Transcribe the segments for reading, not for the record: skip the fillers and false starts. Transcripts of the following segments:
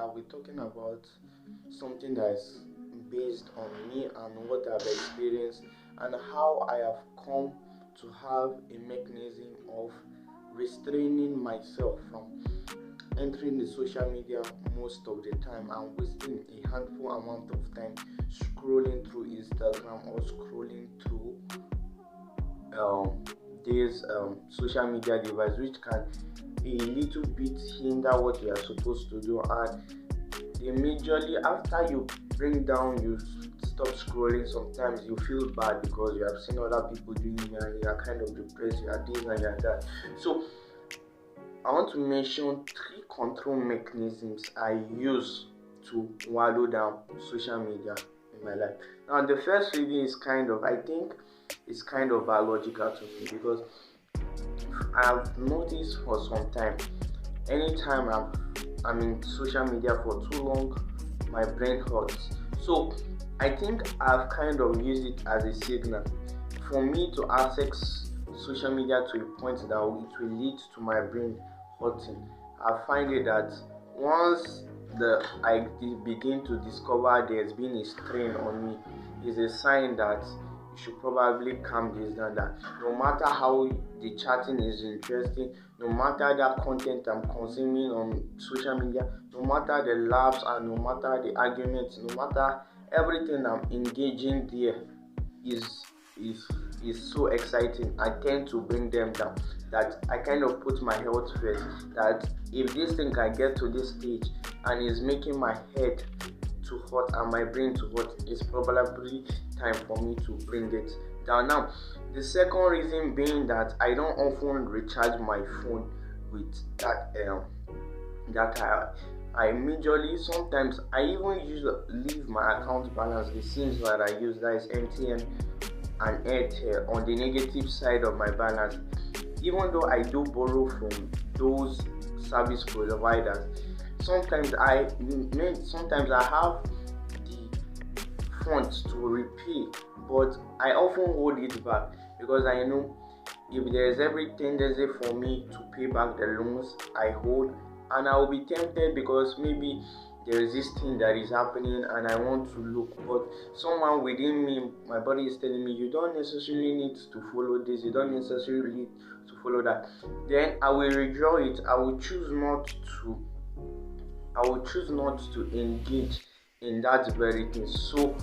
I'll be talking about something that is based on me and what I've experienced and how I have come to have a mechanism of restraining myself from entering the social media most of the time and wasting a handful amount of time scrolling through Instagram or scrolling through um, this social media device, which can a little bit hinder what you are supposed to do. And majorly after you bring down, you stop scrolling. Sometimes you feel bad because you have seen other people doing it and you are kind of depressed, you are this and you are that. So I want to mention three control mechanisms I use to wallow down social media in my life. Now the first reason is I think it's kind of biological to me, because I've noticed for some time, anytime I'm in social media for too long, my brain hurts. So I think I've kind of used it as a signal for me to access social media to a point that it will lead to my brain hurting. I find it that once I begin to discover there's been a strain on me, is a sign that you should probably calm this down. That no matter how the chatting is interesting, no matter the content I'm consuming on social media, no matter the laughs and no matter the arguments, no matter everything I'm engaging there is is so exciting, I tend to bring them down. That I kind of put my health first. That if this thing can get to this stage and is making my head to hurt and my brain to hurt, it's probably time for me to bring it down. Now, the second reason being that I don't often recharge my phone with that I majorly sometimes I even leave my account balance, the SIMs that I use, that is MTN and Airtel, on the negative side of my balance. Even though I do borrow from those service providers, sometimes I have the funds to repay, but I often hold it back because I know if there is every tendency for me to pay back the loans I hold, and I will be tempted because maybe there is this thing that is happening and I want to look, but someone within me, my body is telling me, you don't necessarily need to follow this, you don't necessarily need to follow that. Then I will withdraw it. I will choose not to engage in that very thing, so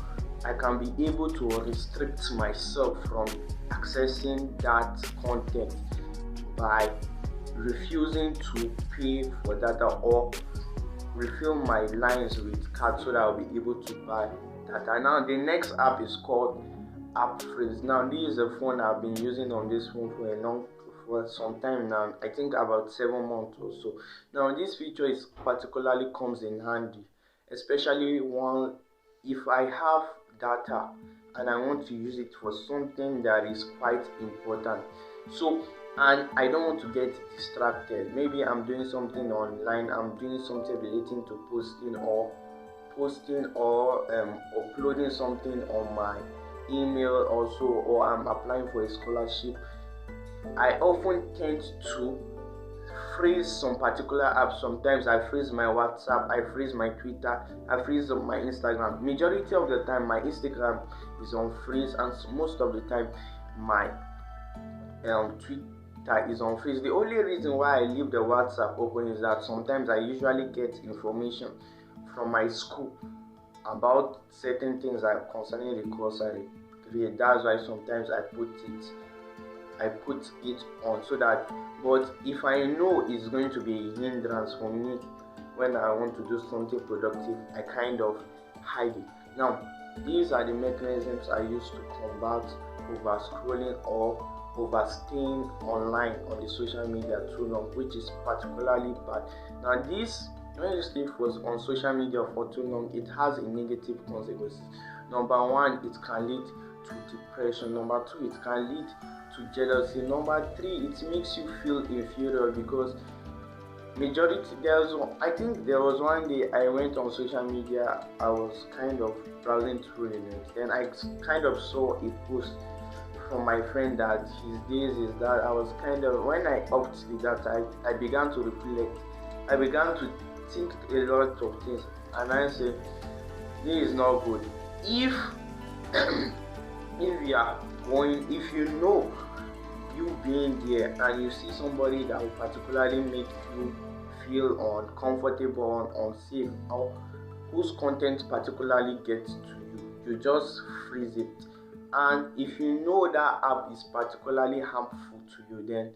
I can be able to restrict myself from accessing that content by refusing to pay for data or refill my lines with cards so that I'll be able to buy data. Now the next app is called App Freeze. Now this is a phone I've been using on this phone for some time now. I think about 7 months or so. Now this feature is particularly comes in handy, especially if I have data and I want to use it for something that is quite important. And I don't want to get distracted. Maybe I'm doing something online, I'm doing something relating to posting or uploading something on my email also, or I'm applying for a scholarship. I often tend to freeze some particular apps. Sometimes I freeze my WhatsApp, I freeze my Twitter, I freeze my Instagram. Majority of the time my Instagram is on freeze, and most of the time my Twitter is on freeze. The only reason why I leave the WhatsApp open is that sometimes I usually get information from my school about certain things concerning the course I create. That's why sometimes I put it on, so that, but if I know it's going to be a hindrance for me when I want to do something productive, I kind of hide it. Now, these are the mechanisms I use to combat over scrolling or overstaying online on the social media too long, which is particularly bad. Now when you stay on social media for too long, it has a negative consequences. Number one, it can lead to depression. Number two, it can lead to jealousy. Number three, it makes you feel inferior because I think there was one day I went on social media, I was kind of browsing through it, then I kind of saw a post from my friend that his days is that. I was kind of, when I upped the data, I began to reflect. I began to think a lot of things, and I say this is not good. If if you are going, if you know you being there and you see somebody that will particularly make you feel uncomfortable and unsafe, or whose content particularly gets to you just freeze it. And if you know that app is particularly harmful to you, then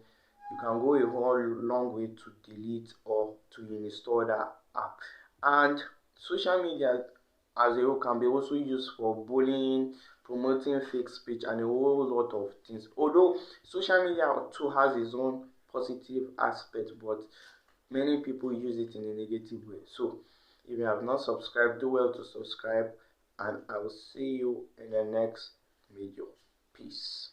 you can go a whole long way to delete or to install that app. And social media as a whole can be also used for bullying, promoting fake speech, and a whole lot of things. Although social media too has its own positive aspect, but many people use it in a negative way. So if you have not subscribed, do well to subscribe, and I will see you in the next video. Peace.